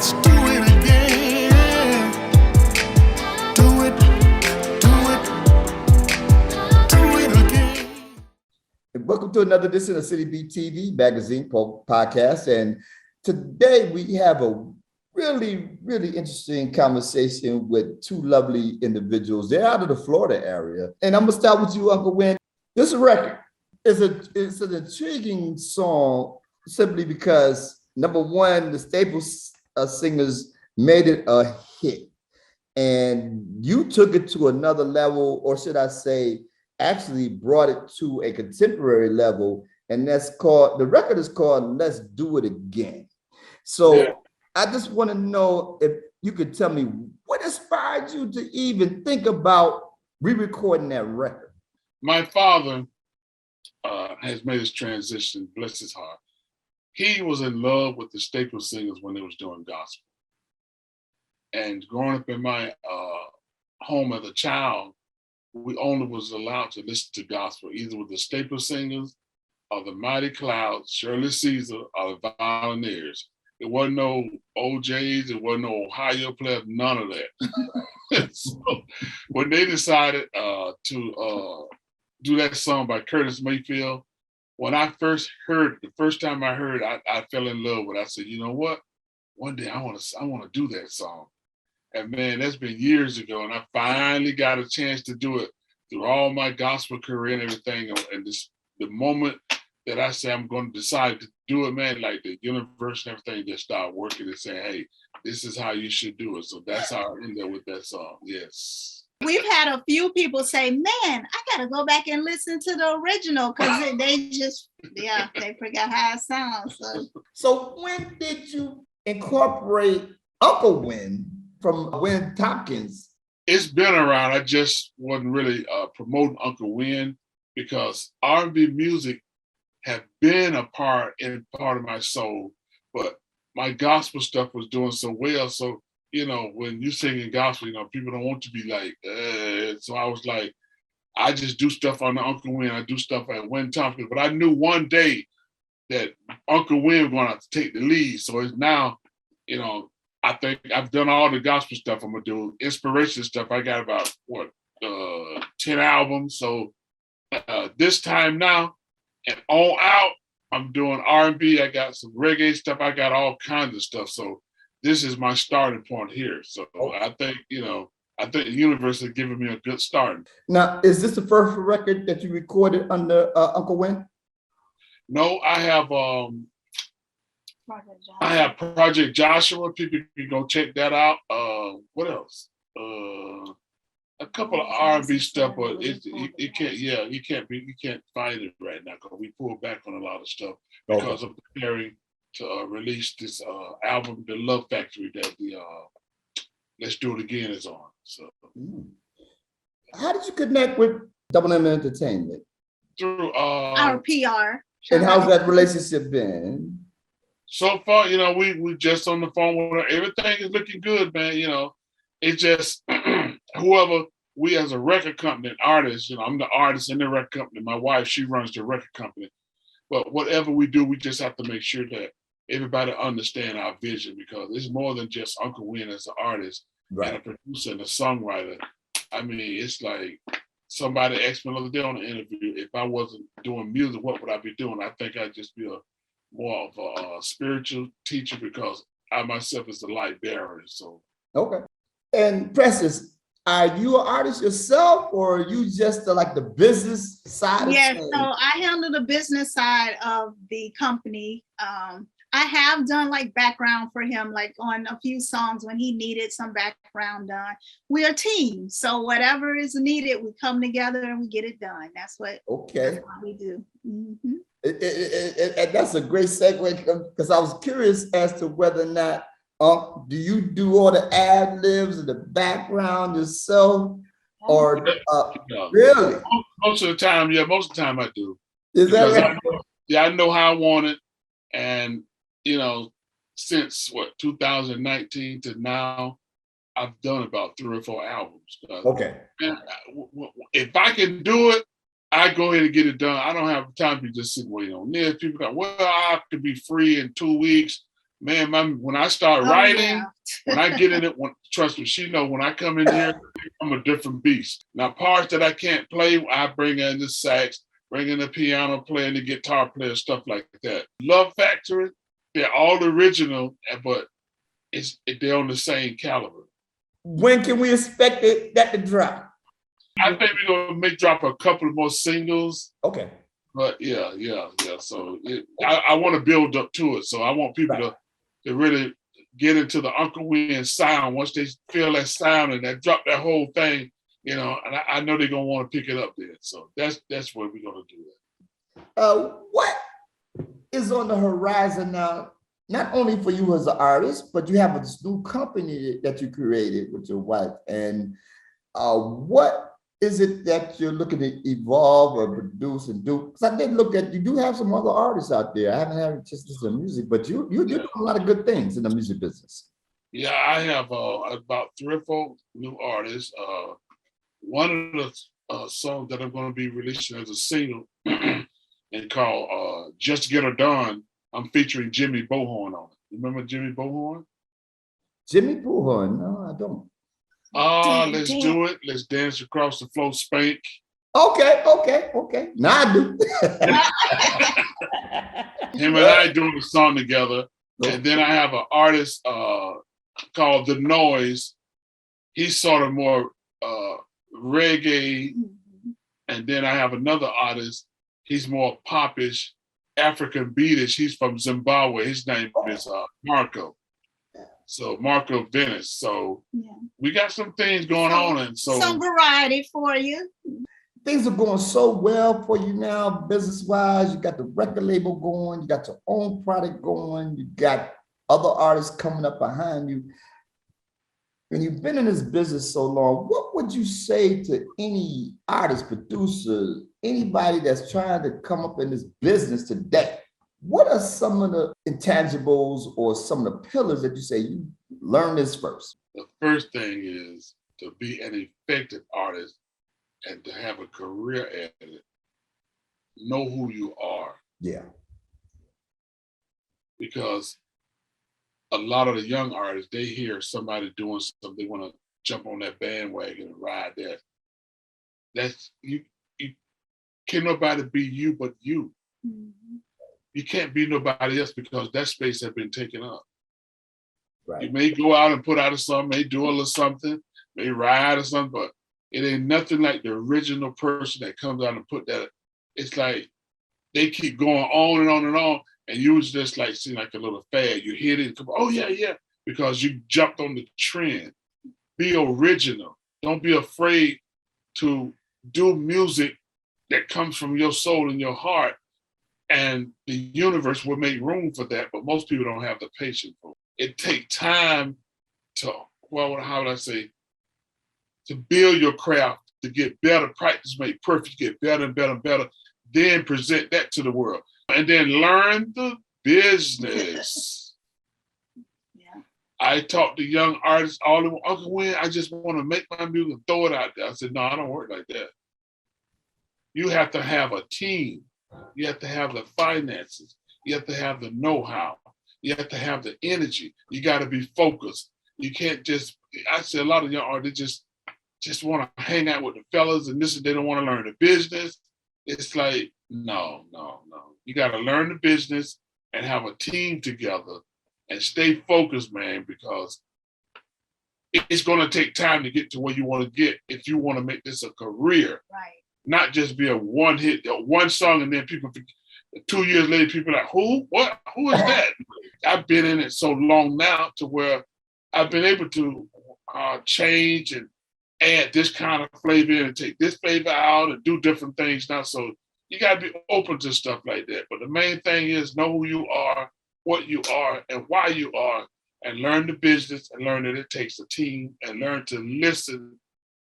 Let's do it again. Do it, do it, do it again. And welcome to another edition of City Beat TV magazine podcast. And today we have a really interesting conversation with two lovely individuals. They're out of the Florida area. And I'm gonna start with you, Uncle Win. This record is an intriguing song simply because number one, the Staples Singers made it a hit. And you took it to another level, or should I say, actually brought it to a contemporary level, and the record is called Let's Do It Again. So I just want to know if you could tell me what inspired you to even think about re-recording that record. My father has made his transition, bless his heart. He was in love with the Staples Singers when they was doing gospel. And growing up in my home as a child, we only was allowed to listen to gospel, either with the Staples Singers or the Mighty Clouds, Shirley Caesar, or the Volunteers. It wasn't no OJs, it wasn't no Ohio Plebs, none of that. So when they decided to do that song by Curtis Mayfield, when I first heard it, the first time I heard it, I fell in love with it. I said, you know what? One day I want to do that song. And man, that's been years ago. And I finally got a chance to do it through all my gospel career and everything. And the moment that I say I'm going to decide to do it, man, like the universe and everything just started working and saying, hey, this is how you should do it. So that's how I ended up with that song. Yes. We've had a few people say, man, I got to go back and listen to the original because they forgot how it sounds. So when did you incorporate Uncle Win from Win Tompkins? It's been around. I just wasn't really promoting Uncle Win because R&B music have been a part of my soul, but my gospel stuff was doing so well. So, you know, when you singing gospel, you know, people don't want to be like, so I was like, I just do stuff on the Uncle Win. I do stuff at Win Tompkins, but I knew one day that Uncle Win was going to take the lead. So it's now, you know, I think I've done all the gospel stuff I'm gonna do. Inspiration stuff, I got about 10 albums. So this time now and on out, I'm doing R&B. I got some reggae stuff. I got all kinds of stuff. So this is my starting point here. So I think the universe has given me a good start. Now, is this the first record that you recorded under Uncle Win? No, I have Project Joshua. People can go check that out. What else? A couple of R&B stuff, but you can't find it right now because we pulled back on a lot of stuff because of preparing to release this album, The Love Factory, that the Let's Do It Again is on. So, how did you connect with Double M Entertainment? Through our PR. And how's that relationship been? So far, you know, we just on the phone with her. Everything is looking good, man. You know, it's just whoever we as a record company and artist, you know, I'm the artist in the record company. My wife, she runs the record company. But whatever we do, we just have to make sure that everybody understand our vision because it's more than just Uncle Win as an artist and a producer and a songwriter. I mean, it's like somebody asked me the other day on the interview, if I wasn't doing music, what would I be doing? I think I'd just be more of a spiritual teacher because I myself is the light bearer. So okay. And Precious, are you an artist yourself, or are you just like the business side? Yes, so I handle the business side of the company. I have done like background for him, like on a few songs when he needed some background done. We're a team, so whatever is needed, we come together and we get it done. That's what we do. Mm-hmm. And that's a great segue because I was curious as to whether or not do you do all the ad libs and the background yourself, or really? Most of the time I do. Is that right? I know how I want it, and you know, since 2019 to now, I've done about 3 or 4 albums. Okay. And if I can do it, I go ahead and get it done. I don't have time to just sit waiting on this. People go, well, I have to be free in 2 weeks. man, when I start Oh, writing, yeah. when I get in it, trust me, she know when I come in here, I'm a different beast. Now, parts that I can't play, I bring in the sax, bring in the piano player and the guitar player, stuff like that. Love Factory, they're all original, but they're on the same caliber. When can we expect that to drop? I think we're gonna drop a couple of more singles. Okay. But yeah. So I want to build up to it. So I want people to really get into the Uncle Win sound. Once they feel that sound and that drop that whole thing, and I know they're gonna want to pick it up there. So that's what we're gonna do that. What is on the horizon now? Not only for you as an artist, but you have this new company that you created with your wife. And what is it that you're looking to evolve or produce and do? Because I did look at, you do have some other artists out there. I haven't had just listen to music, but you're doing a lot of good things in the music business. Yeah, I have about 3 or 4 new artists. One of the songs that I'm going to be releasing as a single and called Just Get Her Done, I'm featuring Jimmy Bohorn on it. Remember Jimmy Bohorn? Jimmy Bohorn? No, I don't. Let's do it. Let's dance across the floor, spank. Okay. Now I do. Him and I doing a song together. And then I have an artist called The Noise. He's sort of more reggae. And then I have another artist. He's more popish, African beatish. He's from Zimbabwe. His name is Marco. So Marco Venice. So we got some things going on, and so some variety for you. Things are going so well for you now, business-wise. You got the record label going, you got your own product going, you got other artists coming up behind you. When you've been in this business so long, what would you say to any artist, producer, anybody that's trying to come up in this business today? What are some of the intangibles or some of the pillars that you say you learn this first? The first thing is to be an effective artist and to have a career at it. Know who you are. Yeah. Because a lot of the young artists, they hear somebody doing something, they want to jump on that bandwagon and ride that. That's you can't nobody be you but you. Mm-hmm. You can't be nobody else because that space has been taken up. Right. You may go out and put out a song, may do a little something, may ride or something, but it ain't nothing like the original person that comes out and put that. It's like they keep going on and on and on, and you just like seem like a little fad. You hit it and come, oh yeah, because you jumped on the trend. Be original. Don't be afraid to do music that comes from your soul and your heart. And the universe will make room for that, but most people don't have the patience for it. It takes time to, how would I say, to build your craft, to get better, practice make perfect, get better and better and better, then present that to the world. And then learn the business. Yeah. I talk to young artists all the way, Uncle Win, I just want to make my music and throw it out there. I said, no, I don't work like that. You have to have a team. You have to have the finances. You have to have the know-how. You have to have the energy. You got to be focused. You can't just, I see a lot of young artists just want to hang out with the fellas and this, and they don't want to learn the business. It's like, no. You got to learn the business and have a team together and stay focused, man, because it's going to take time to get to where you want to get if you want to make this a career. Right. Not just be a one hit, one song, and then people, 2 years later, people are like, who? What? Who is that? I've been in it so long now to where I've been able to change and add this kind of flavor in and take this flavor out and do different things now. So you got to be open to stuff like that. But the main thing is know who you are, what you are, and why you are, and learn the business and learn that it takes a team and learn to listen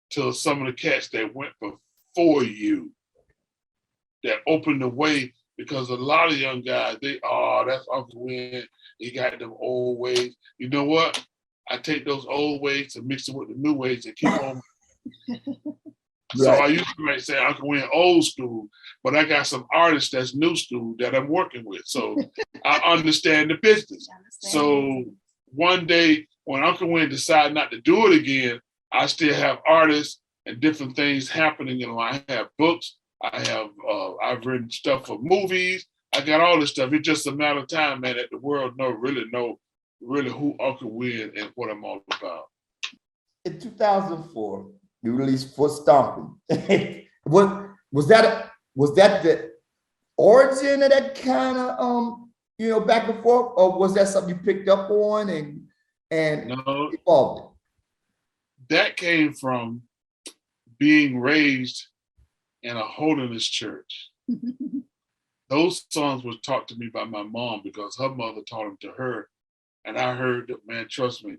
to some of the cats that went before you, that opened the way, because a lot of young guys, that's Uncle Win, he got them old ways. You know what? I take those old ways and mix them with the new ways and keep on. So Right. I used to might say Uncle Win old school, but I got some artists that's new school that I'm working with. So I understand the business. So one day when Uncle Win decided not to do it again, I still have artists and different things happening. You know, I have books, I've written stuff for movies. I got all this stuff. It's just a matter of time, man, that the world really know who Uncle Win and what I'm all about. In 2004, you released Foot Stomping. Was that the origin of that kind of back and forth, or was that something you picked up on and No, evolved that came from being raised in a holiness church. Those songs were taught to me by my mom because her mother taught them to her. And I heard that, man, trust me,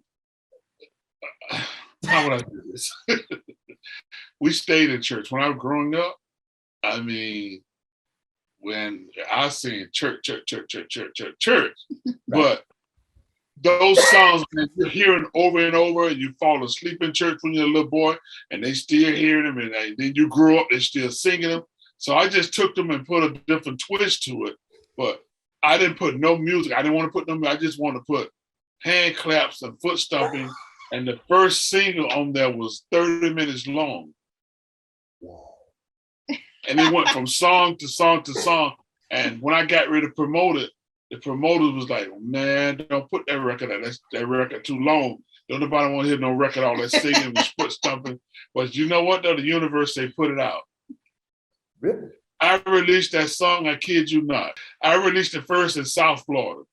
how would I do this? We stayed in church. When I was growing up, I mean, when I sing church, but those songs, man, you're hearing over and over, and you fall asleep in church when you're a little boy, and they still hearing them, and then you grow up, they're still singing them. So I just took them and put a different twist to it, but I didn't put no music. I didn't want to put no music. I just wanted to put hand claps and foot stomping, and the first single on there was 30 minutes long. Wow. And it went from song to song to song. And when I got ready to promote it, the promoter was like, man, don't put that record out. That record too long. Don't nobody want to hear no record, all that singing and foot stomping. But you know what, though? The universe, they put it out. Really? I released that song, I kid you not. I released it first in South Florida.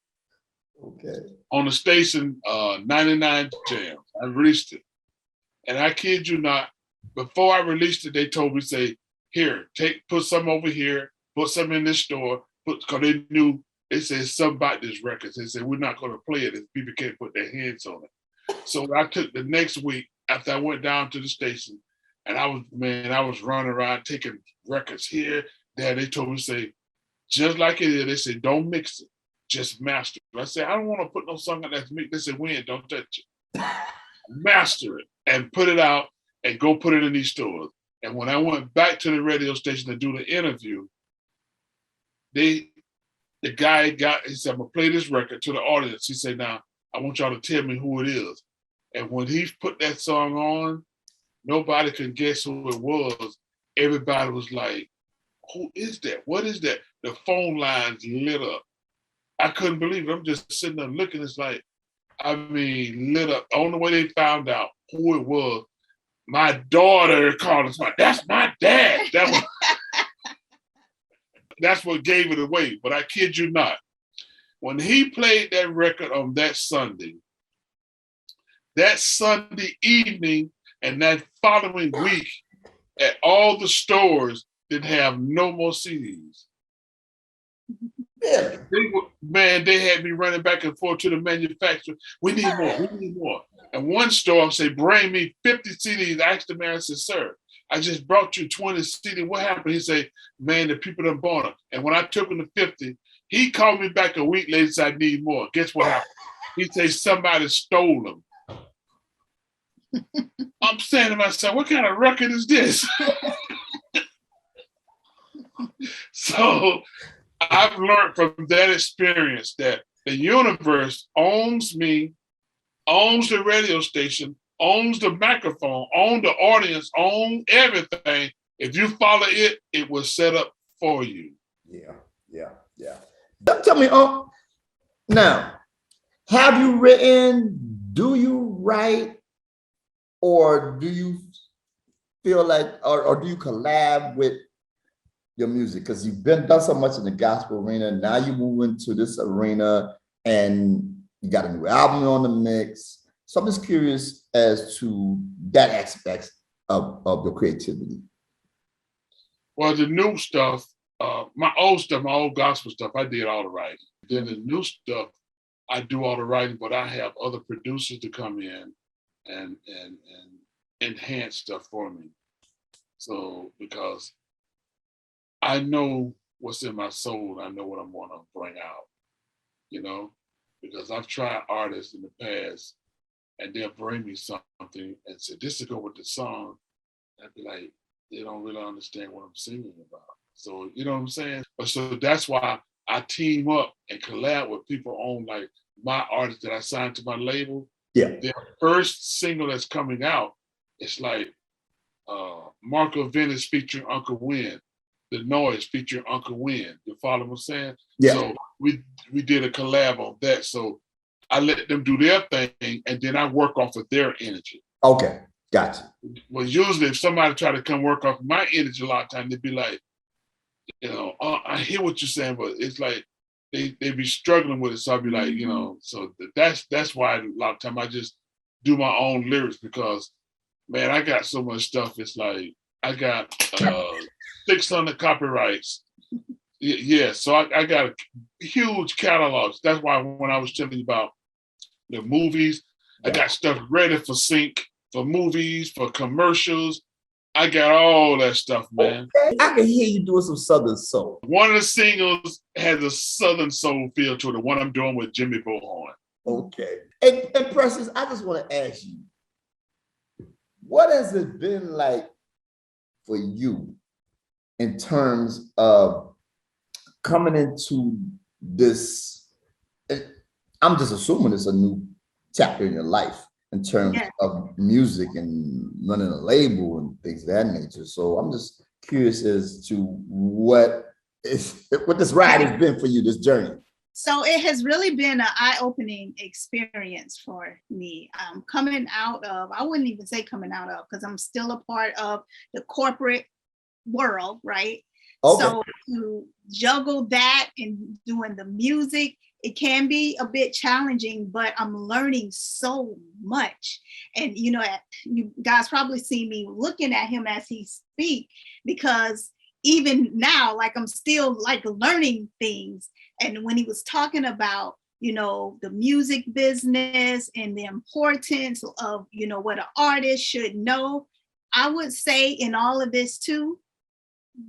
Okay. On the station 99 Jam. I released it. And I kid you not, before I released it, they told me, say, here, put some over here, put some in this store, because they knew, they said something about this record. They said, we're not going to play it if people can't put their hands on it. So I took the next week after I went down to the station, and I was running around taking records here, there. They told me, say, just like it is, they said, don't mix it, just master it. I said, I don't want to put no song on that's mixed. They said, Win, don't touch it. Master it and put it out and go put it in these stores. And when I went back to the radio station to do the interview, the guy he said, I'm gonna play this record to the audience. He said, now, I want y'all to tell me who it is. And when he put that song on, nobody could guess who it was. Everybody was like, who is that? What is that? The phone lines lit up. I couldn't believe it. I'm just sitting there looking. It's like, I mean, lit up. The only way they found out who it was, my daughter called us, that's my dad. That's what gave it away. But I kid you not. When he played that record on that Sunday evening and that following week, at all the stores didn't have no more CDs. Really? They had me running back and forth to the manufacturer. We need more. And one store said, bring me 50 CDs. I asked the man, I said, sir, I just brought you 20 CDs. What happened? He said, man, the people done bought them. And when I took him to 50, he called me back a week later and said, I need more. Guess what happened? He said, somebody stole them. I'm saying to myself, what kind of record is this? So I've learned from that experience that the universe owns me, owns the radio station, owns the microphone, owns the audience, owns everything. If you follow it, it was set up for you. Yeah. Tell me, now, have you written, do you write, or do you feel like, or do you collab with your music? Because you've done so much in the gospel arena. Now you move into this arena and you got a new album on the mix. So I'm just curious as to that aspect of the creativity. Well, the new stuff, my old gospel stuff, I did all the writing. Then the new stuff, I do all the writing, but I have other producers to come in and enhance stuff for me. So because I know what's in my soul, I know what I'm going to bring out, because I've tried artists in the past and they'll bring me something and say, this to go with the song. I'd be like, they don't really understand what I'm singing about. So, you know what I'm saying? But so that's why I team up and collab with people on like my artists that I signed to my label. Yeah. Their first single that's coming out, it's like Marco Venice featuring Uncle Win, The Noise featuring Uncle Win. You follow what I'm saying? Yeah. So we did a collab on that. So I let them do their thing and then I work off of their energy. Okay. Gotcha. Well, usually if somebody try to come work off my energy a lot of times, they'd be like, you know, I hear what you're saying, but it's like they be struggling with it. So I'd be like, you know, so that's why a lot of time I just do my own lyrics because, man, I got so much stuff. It's like I got 600 copyrights. Yeah, so I got a huge catalogs. That's why when I was telling you about the movies, I got stuff ready for sync, for movies, for commercials. I got all that stuff, man. Okay. I can hear you doing some Southern soul. One of the singles has a Southern soul feel to it, the one I'm doing with Jimmy Bullhorn. Okay. And Precious, I just want to ask you, what has it been like for you in terms of coming into this? I'm just assuming it's a new chapter in your life in terms of music and running a label and things of that nature. So I'm just curious as to what this ride has been for you, this journey. So it has really been an eye-opening experience for me. Coming out of, I wouldn't even say coming out of, because I'm still a part of the corporate world, right? Okay. So to juggle that and doing the music, it can be a bit challenging, but I'm learning so much. And, you know, you guys probably see me looking at him as he speaks, because even now, like I'm still like learning things. And when he was talking about, you know, the music business and the importance of, you know, what an artist should know, I would say in all of this too,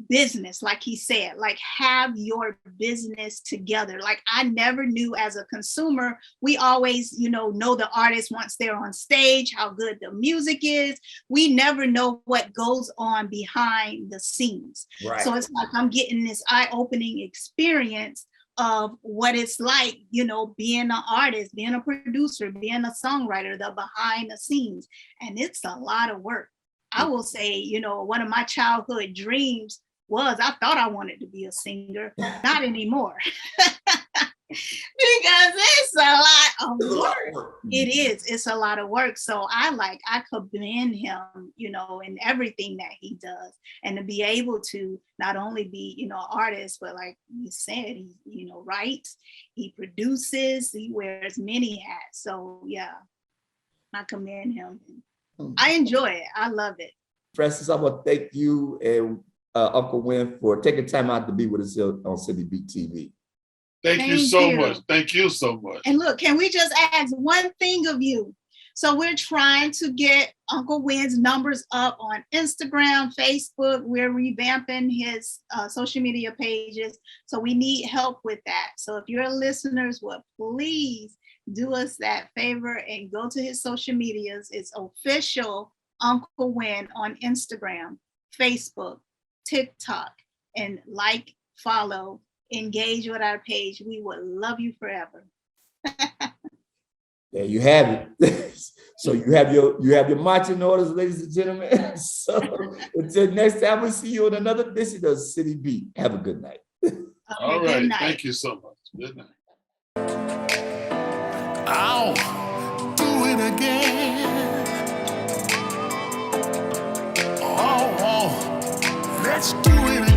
business, like he said, like have your business together. Like I never knew as a consumer, we always, you know the artist once they're on stage, how good the music is. We never know what goes on behind the scenes. Right. So it's like I'm getting this eye-opening experience of what it's like, you know, being an artist, being a producer, being a songwriter, the behind the scenes. And it's a lot of work. I will say, you know, one of my childhood dreams was I thought I wanted to be a singer, not anymore. Because it's a lot of work. It is. It's a lot of work. So I commend him, you know, in everything that he does. And to be able to not only be, you know, an artist, but like you said, he, you know, writes, he produces, he wears many hats. So yeah, I commend him. I enjoy it. I love it. Francis, I want to thank you and Uncle Win for taking time out to be with us on City Beat TV. Thank you so much. Thank you so much. And look, can we just ask one thing of you? So we're trying to get Uncle Win's numbers up on Instagram, Facebook. We're revamping his social media pages. So we need help with that. So if your listeners would please do us that favor and go to his social medias. It's official Uncle Win on Instagram, Facebook, TikTok, and like, follow, engage with our page. We would love you forever. There you have it. So you have your marching orders, ladies and gentlemen. So until next time, we see you on another edition of City Beat. Have a good night. Okay, all right. good night. Thank you so much. Good night. I'll do it again. Oh, let's do it again.